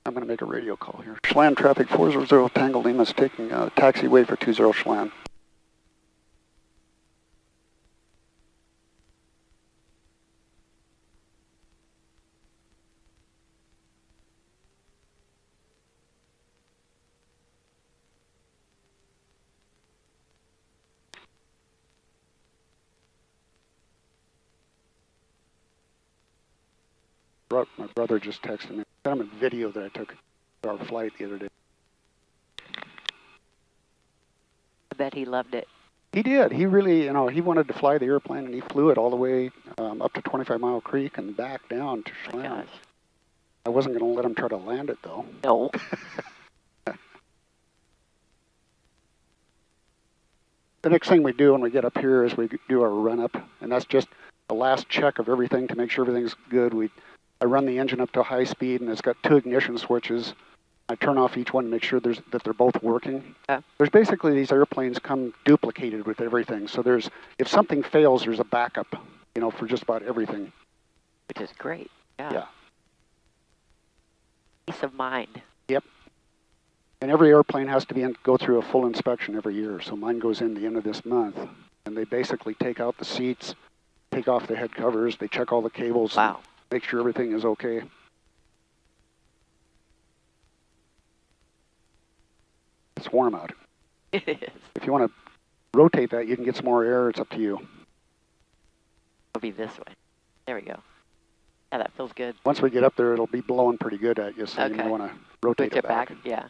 I'm going to make a radio call here. Chelan traffic 400 Tango Lima is taking taxiway for 20 Chelan. My brother just texted me. I sent him a video that I took of our flight the other day. I bet he loved it. He did. He really, he wanted to fly the airplane, and he flew it all the way up to 25 Mile Creek and back down to Chelan. Gosh. I wasn't going to let him try to land it, though. No. The next thing we do when we get up here is we do our run-up, and that's just the last check of everything to make sure everything's good. I run the engine up to high speed, and it's got 2 ignition switches. I turn off each one to make sure that they're both working. Yeah. There's basically, these airplanes come duplicated with everything. So if something fails, there's a backup, for just about everything. Which is great. Yeah. Peace of mind. Yep. And every airplane has to go through a full inspection every year. So mine goes in the end of this month. And they basically take out the seats, take off the head covers, they check all the cables. Wow. Make sure everything is okay. It's warm out. It is. If you want to rotate that, you can get some more air. It's up to you. It'll be this way. There we go. Yeah, that feels good. Once we get up there, it'll be blowing pretty good at you, so you may want to rotate Switch it back. Yeah.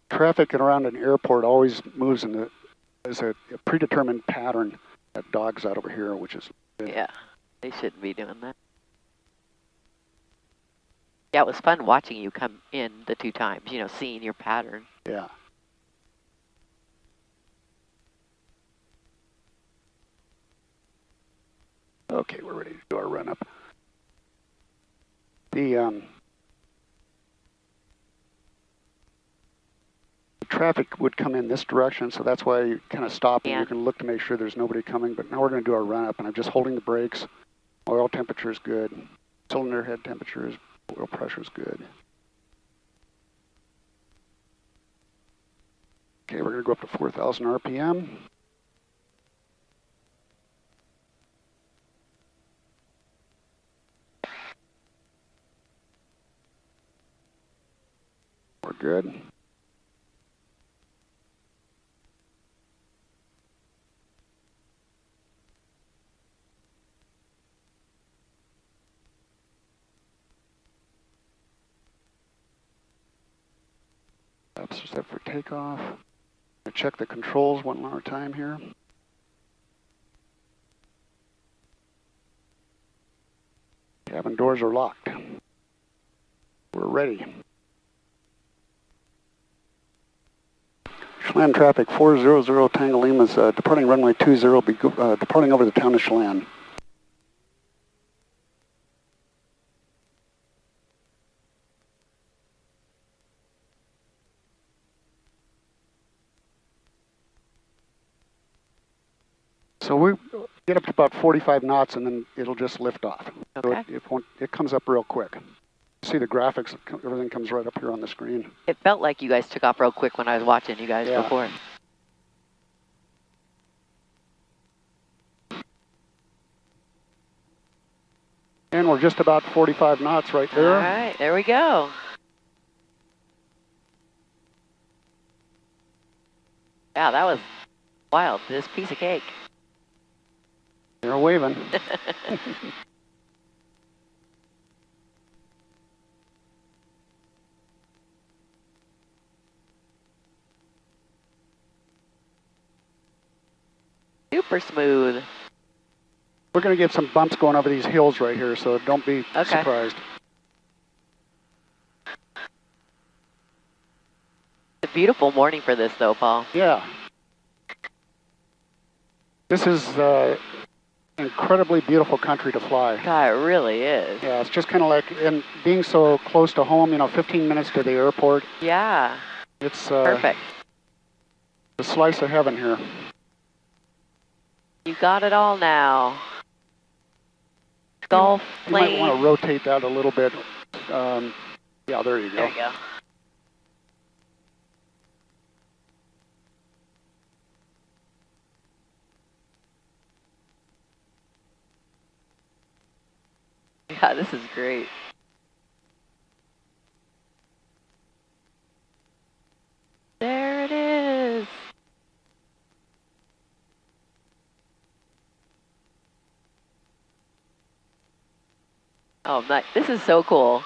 Traffic around an airport always moves as a predetermined pattern that dogs out over here, which is good. Yeah, they shouldn't be doing that. Yeah, it was fun watching you come in the 2 times, seeing your pattern. Yeah. Okay, we're ready to do our run-up. The traffic would come in this direction, so that's why you kind of stop and you can look to make sure there's nobody coming. But now we're going to do our run-up, and I'm just holding the brakes. Oil temperature is good. Cylinder head temperature is, oil pressure is good. Okay, we're going to go up to 4,000 RPM. We're good. Set for takeoff. I'll check the controls one more time here. Cabin doors are locked. We're ready. Chelan traffic 400 Tango Lima is departing runway 20, departing over the town of Chelan. So we get up to about 45 knots, and then it'll just lift off. Okay. So it comes up real quick. See the graphics, everything comes right up here on the screen. It felt like you guys took off real quick when I was watching you guys before. And we're just about 45 knots right there. All right, there we go. Yeah, that was wild. This piece of cake. They're waving. Super smooth. We're going to get some bumps going over these hills right here, so don't be surprised. It's a beautiful morning for this, though, Paul. Yeah. This is incredibly beautiful country to fly. God, it really is. Yeah, it's just kind of like, and being so close to home, 15 minutes to the airport. Yeah. It's perfect. a slice of heaven here. You got it all now. Golf You might plane. want to rotate that a little bit. Yeah, there you go. There you go. Yeah, this is great. There it is. Oh, my, this is so cool.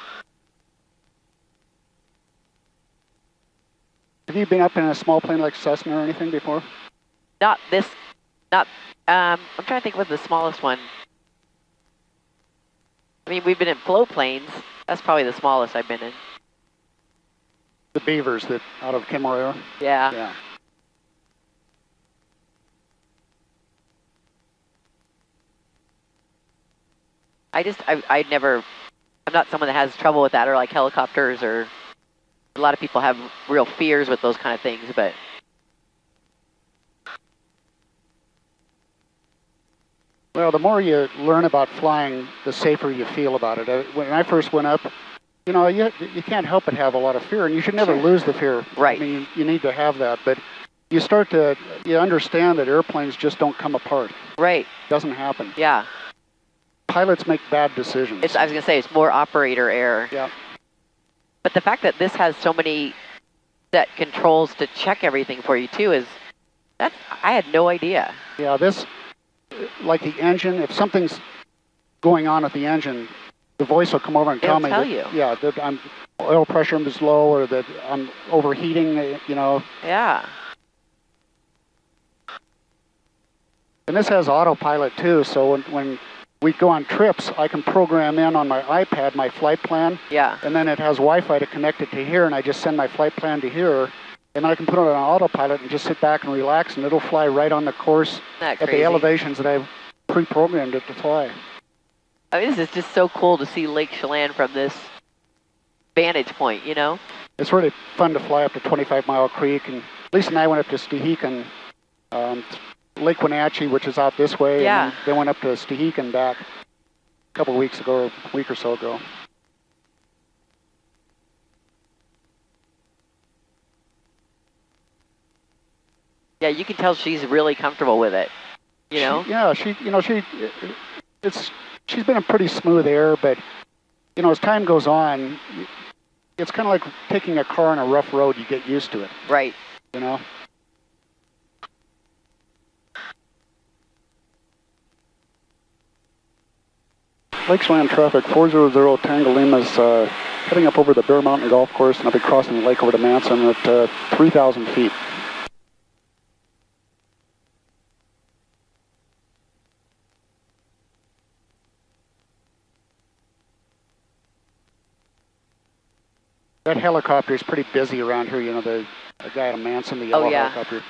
Have you been up in a small plane like Cessna or anything before? Not this, not, I'm trying to think what the smallest one. I mean, we've been in float planes. That's probably the smallest I've been in. The Beavers that out of Kemarara? Yeah. Yeah. I'm not someone that has trouble with that or like helicopters or a lot of people have real fears with those kind of things, but. Well, the more you learn about flying, the safer you feel about it. When I first went up, you know, you can't help but have a lot of fear, and you should never lose the fear. Right. I mean, you need to have that, but you understand that airplanes just don't come apart. Right. Doesn't happen. Yeah. Pilots make bad decisions. I was going to say, it's more operator error. Yeah. But the fact that this has so many set controls to check everything for you too I had no idea. Yeah, this, like the engine, if something's going on with the engine, the voice will come over and tell me that, yeah, that I'm oil pressure is low or that I'm overheating, you know. Yeah. And this has autopilot too, so when we go on trips, I can program in on my iPad my flight plan. Yeah. And then it has Wi-Fi to connect it to here, and I just send my flight plan to here, and then I can put it on autopilot and just sit back and relax, and it'll fly right on the course at the elevations that I've pre-programmed it to fly. I mean, this is just so cool to see Lake Chelan from this vantage point, you know? It's really fun to fly up to 25 Mile Creek, and Lisa and I went up to Stehekin, Lake Wenatchee, which is out this way, Yeah. and they went up to Stehekin back a couple of weeks ago, a week or so ago. Yeah, you can tell she's really comfortable with it, you know? She's been in pretty smooth air, but, you know, as time goes on, it's kind of like taking a car on a rough road. You get used to it. Right. You know? Lake Chelan traffic, 400 Tango Lima is heading up over the Bear Mountain Golf Course, and I'll be crossing the lake over to Manson at 3,000 feet. That helicopter is pretty busy around here, you know, the guy at Manson, the yellow helicopter.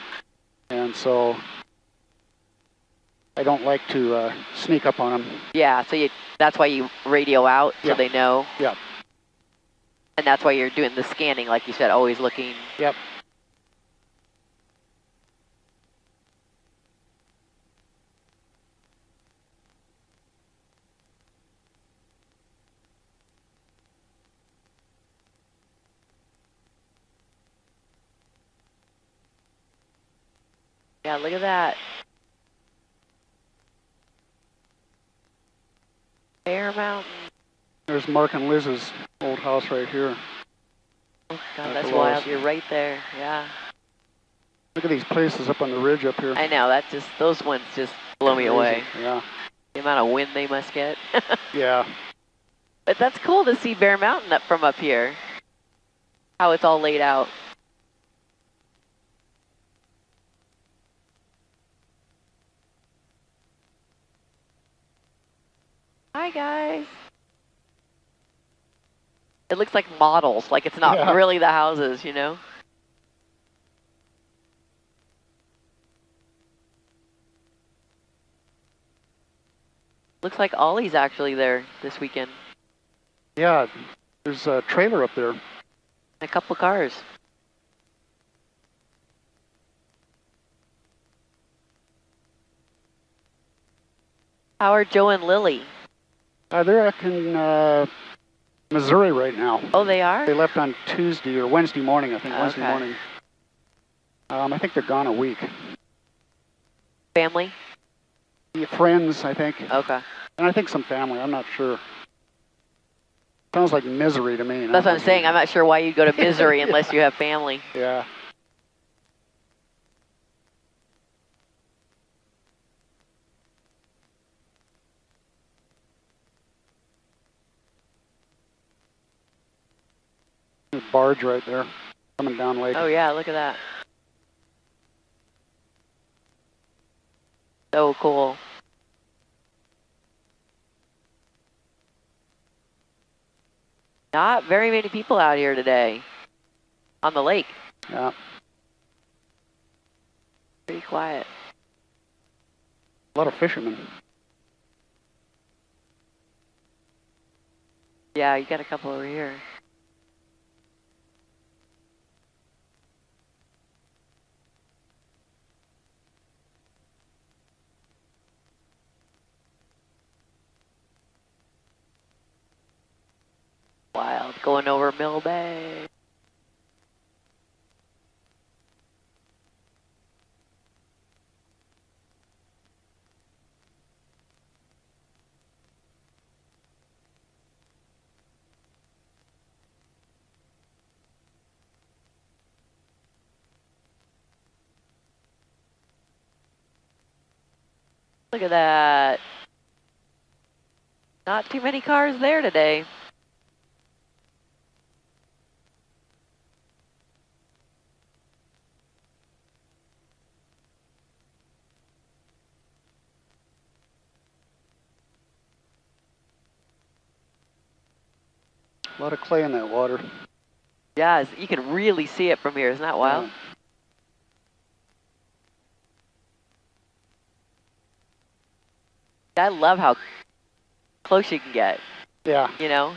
And so I don't like to sneak up on him. Yeah, so that's why you radio out so they know. Yeah. And that's why you're doing the scanning, like you said, always looking. Yep. Yeah, look at that. Bear Mountain. There's Mark and Liz's old house right here. Oh, God, that's wild. You're right there. Yeah. Look at these places up on the ridge up here. I know. Those ones just blow me away. Yeah. The amount of wind they must get. Yeah. But that's cool to see Bear Mountain from up here. How it's all laid out. Hi, guys. It looks like models, like it's not really the houses, you know? Looks like Ollie's actually there this weekend. Yeah, there's a trailer up there. A couple cars. How are Joe and Lily? They're up in Missouri right now. Oh, they are? They left on Tuesday or Wednesday morning, I think. Okay. Wednesday morning. I think they're gone a week. Family? Friends, I think. Okay. And I think some family. I'm not sure. Sounds like misery to me. That's what I'm saying. I'm not sure why you'd go to misery Yeah. unless you have family. Yeah. There's a barge right there coming down lake. Oh, yeah. Look at that. So cool. Not very many people out here today on the lake. Yeah. Pretty quiet. A lot of fishermen. Yeah, you got a couple over here. Wild, going over Mill Bay. Look at that. Not too many cars there today. A lot of clay in that water. Yeah, you can really see it from here. Isn't that wild? Yeah. I love how close you can get, Yeah. you know?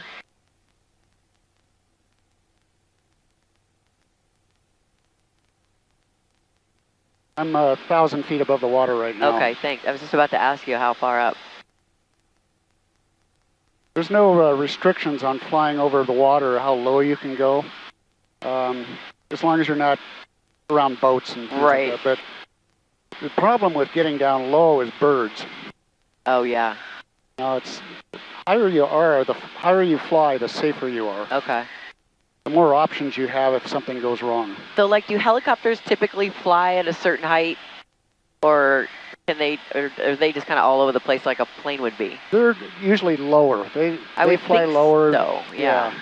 I'm 1,000 feet above the water right now. Okay, thanks. I was just about to ask you how far up. There's no restrictions on flying over the water or how low you can go, as long as you're not around boats and things Right. like that. But the problem with getting down low is birds. Oh, yeah. Now, it's higher you are, the higher you fly, the safer you are. Okay. The more options you have if something goes wrong. So, like, do helicopters typically fly at a certain height, or can they, or are they just kind of all over the place like a plane would be? They're usually lower. They would fly think lower. so, yeah.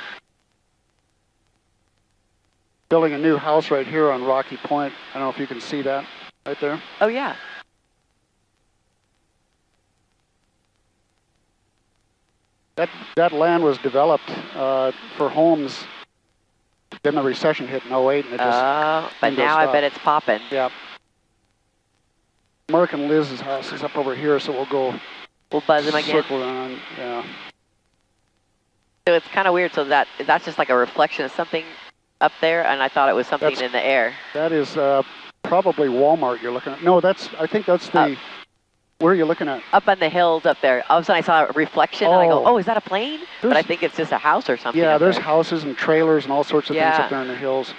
Building a new house right here on Rocky Point. I don't know if you can see that right there. Oh, yeah. That land was developed for homes. Then the recession hit in 08 and it just But now I bet it's popping. Yeah. Mark and Liz's house is up over here, so We'll buzz them again. circle around. Yeah. So it's kind of weird. So that's just like a reflection of something up there, and I thought it was something in the air. That is probably Walmart you're looking at. No, I think that's the. Where are you looking at? Up on the hills up there. All of a sudden I saw a reflection, and I go, oh, is that a plane? But I think it's just a house or something. Yeah, there's there. houses and trailers and all sorts of things up there in the hills.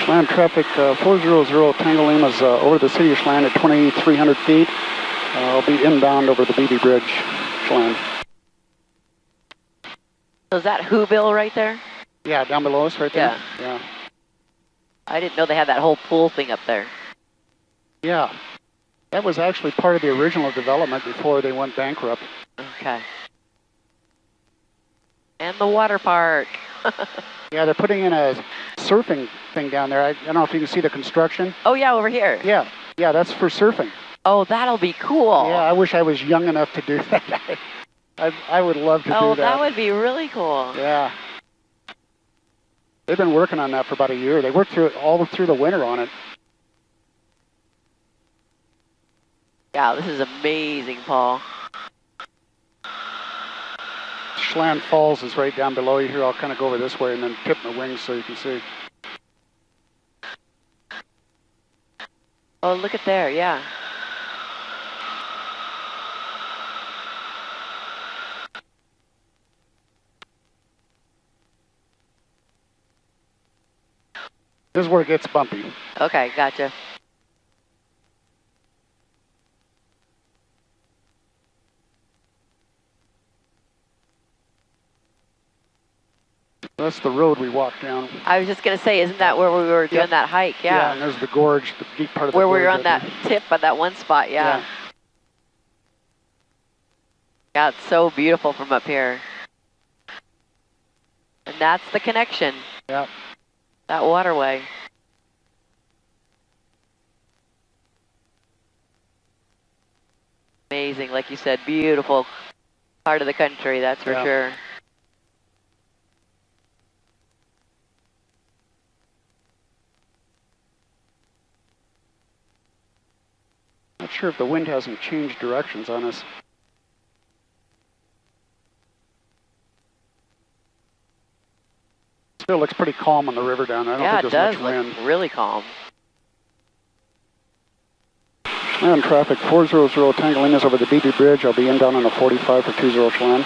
Chelan traffic 400 Tango Lima's over the city of Chelan at 2,300 feet. I'll be inbound over the BB Bridge, Chelan. So is that Whoville right there? Yeah, down below us right there. Yeah. I didn't know they had that whole pool thing up there. Yeah. That was actually part of the original development before they went bankrupt. Okay. And the water park. Yeah, they're putting in a surfing thing down there. I don't know if you can see the construction. Oh, yeah, over here. Yeah, that's for surfing. Oh, that'll be cool. Yeah, I wish I was young enough to do that. I would love to do that. Oh, that would be really cool. Yeah. They've been working on that for about a year. They worked through it all through the winter on it. Yeah, this is amazing, Paul. Chelan Falls is right down below you here. I'll kind of go over this way and then tip my wings so you can see. Oh, look at there, yeah. This is where it gets bumpy. Okay, gotcha. That's the road we walked down. I was just going to say, isn't that where we were doing that hike? Yeah. Yeah, and there's the gorge, the deep part of the gorge. Where we were on that tip at that one spot, yeah. Yeah, it's so beautiful from up here. And that's the connection. Yeah. That waterway. Amazing, like you said, beautiful part of the country, that's for sure. Not sure if the wind hasn't changed directions on us. Still looks pretty calm on the river down there. I don't think there's much wind. Look really calm. Chelan traffic 400 Tango Lima is over the BB Bridge. I'll be inbound on a 45 for 20 Chelan.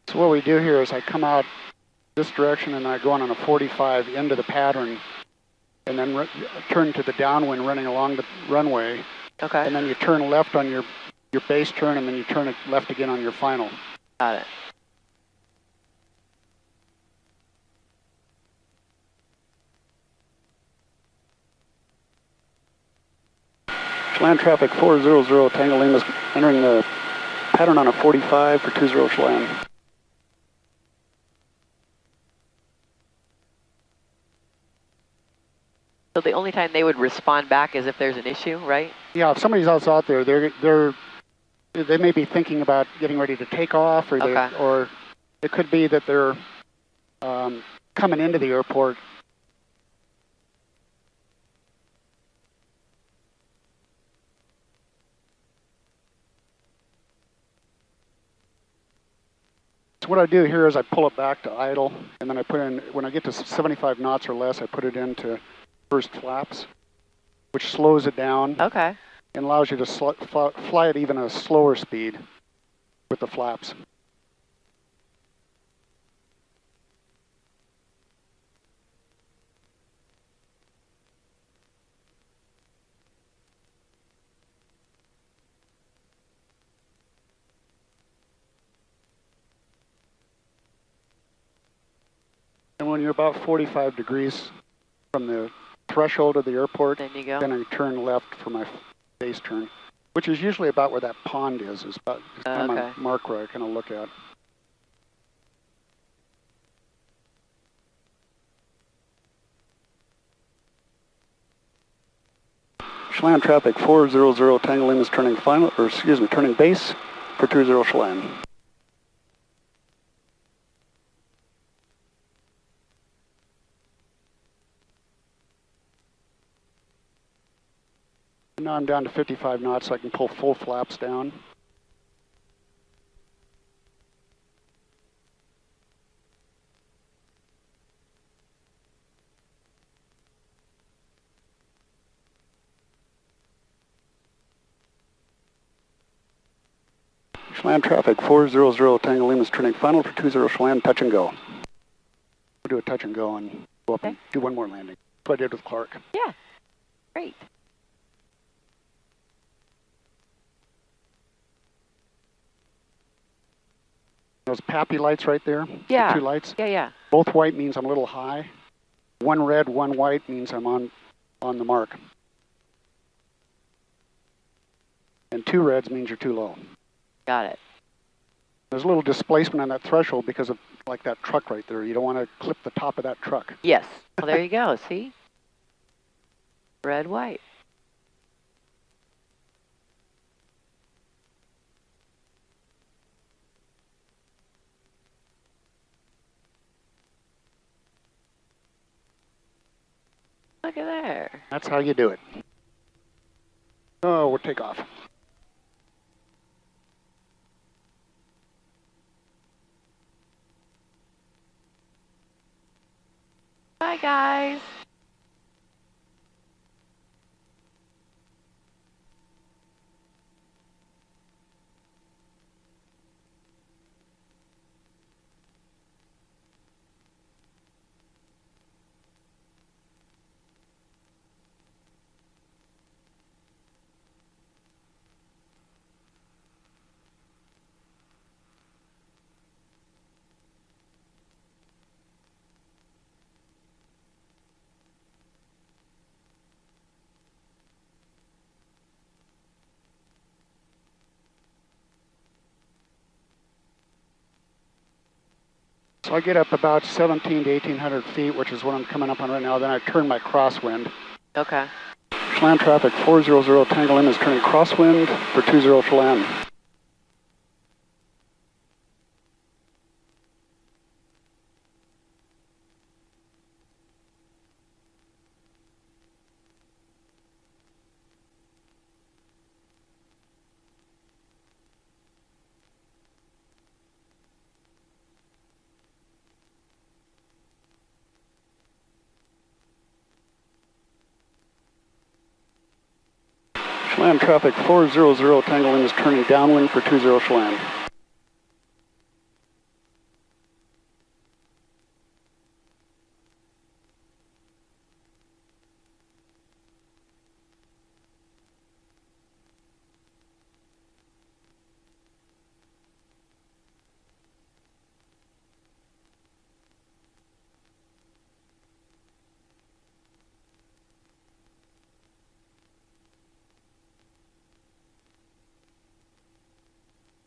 So what we do here is I come out this direction and I go on a 45 into the pattern and then turn to the downwind running along the runway. Okay. And then you turn left on your base turn and then you turn it left again on your final. Got it. Chelan traffic 400 Tango Lima is entering the pattern on a 45 for 20 Chelan. So the only time they would respond back is if there's an issue, right? Yeah, if somebody else out there, they may be thinking about getting ready to take off, or or it could be that they're coming into the airport. So what I do here is I pull it back to idle, and then I put in, when I get to 75 knots or less, I put it into first flaps, which slows it down. Okay. And allows you to fly at even a slower speed with the flaps. And when you're about 45 degrees from the threshold of the airport, then you go. Then I turn left for my base turn, which is usually about where that pond is about kind of my mark where I kind of look at. Chelan traffic 400 Tango Lima is turning final, or excuse me, turning base for 20 Chelan. now I'm down to 55 knots, so I can pull full flaps down. Chelan traffic 400 Tango Lima is turning final for 20 Chelan, touch and go. We'll do a touch and go and go up and do one more landing. That's what I did with Clark. Yeah, great. Those PAPI lights right there, Yeah. the 2 lights. Yeah, yeah. Both white means I'm a little high. 1 red, 1 white means I'm on the mark. And 2 reds means you're too low. Got it. There's a little displacement on that threshold because of like that truck right there. You don't want to clip the top of that truck. Yes. Well, there you go. See? Red, white. Look at there. That's how you do it. Oh, we'll take off. Bye, guys. So I get up about 17 to 1,800 feet, which is what I'm coming up on right now. Then I turn my crosswind. Okay. Chelan traffic 400 Tango Lima is turning crosswind for 20 Chelan. Chelan traffic 400 Tango Lima is turning downwind for 20 Chelan.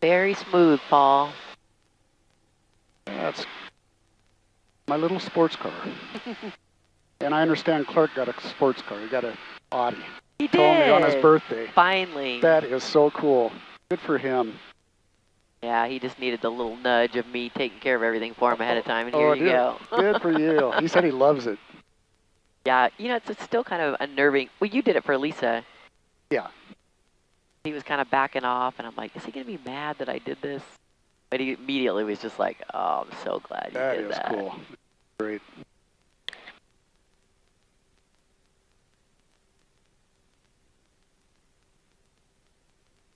Very smooth, Paul. That's my little sports car. And I understand Clark got a sports car. He got an Audi. He did. Told me on his birthday. Finally. That is so cool. Good for him. Yeah, he just needed the little nudge of me taking care of everything for him ahead of time, and here you dude. go. Good for you. He said he loves it. Yeah, you know, it's still kind of unnerving. Well, you did it for Lisa. Yeah. He was kind of backing off, and I'm like, is he going to be mad that I did this? But he immediately was just like, oh, I'm so glad you did that. That is cool. Great.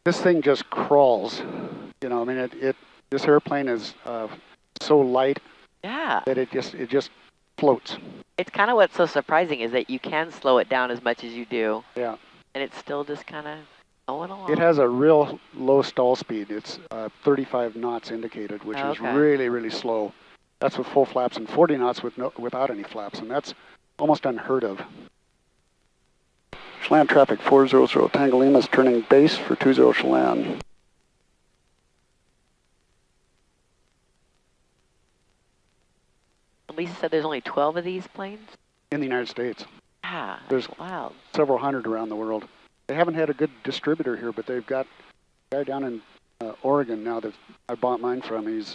This thing just crawls. You know, I mean, this airplane is so light Yeah. that it just floats. It's kind of what's so surprising is that you can slow it down as much as you do. Yeah. And it's still just kind of going along. It has a real low stall speed. It's 35 knots indicated, which is really, really slow. That's with full flaps, and 40 knots without any flaps, and that's almost unheard of. Chelan traffic 400 Tango Lima is turning base for 20 Chelan. Lisa said there's only 12 of these planes? In the United States. Yeah, There's wild. several hundred around the world. They haven't had a good distributor here, but they've got a guy down in Oregon now that I bought mine from. He's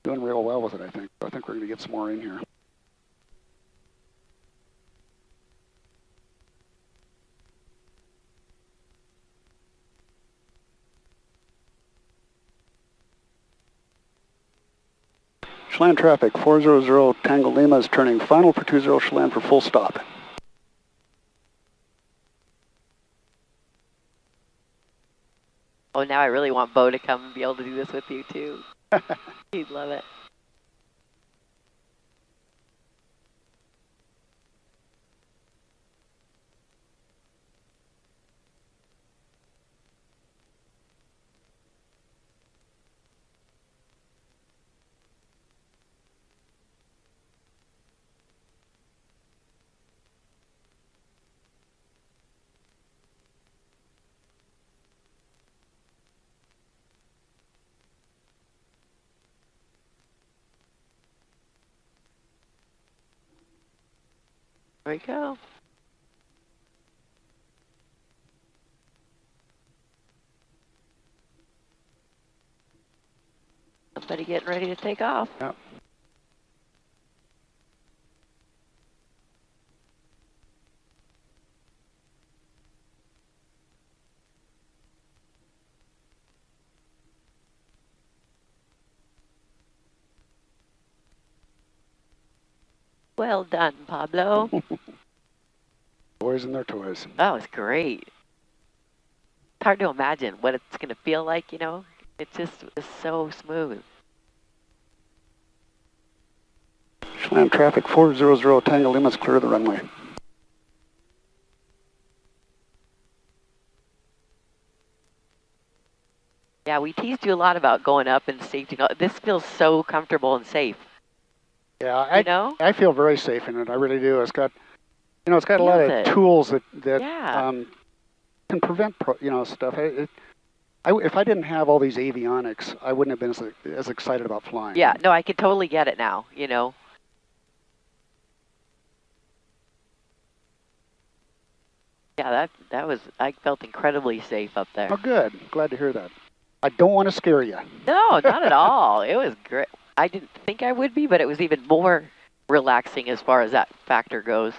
doing real well with it, I think. I think we're going to get some more in here. Chelan traffic, 400 Tango Lima is turning final for 20 Chelan for full stop. Oh, now I really want Bo to come and be able to do this with you, too. He'd love it. There we go. Somebody getting ready to take off. Yep. Well done, Pablo. Boys and their toys. That was great. It's hard to imagine what it's going to feel like, you know? It just was so smooth. Chelan traffic, 400 Tango Lima is clear of the runway. Yeah, we teased you a lot about going up and safety. This feels so comfortable and safe. Yeah, You know? I feel very safe in it. I really do. It's got, you know, it's got a lot Feels of it. tools that Yeah. can prevent, you know, stuff. If I didn't have all these avionics, I wouldn't have been as excited about flying. Yeah, no, I could totally get it now, you know? Yeah, that was, I felt incredibly safe up there. Oh, good. Glad to hear that. I don't want to scare you. No, not at all. It was great. I didn't think I would be, but it was even more relaxing as far as that factor goes.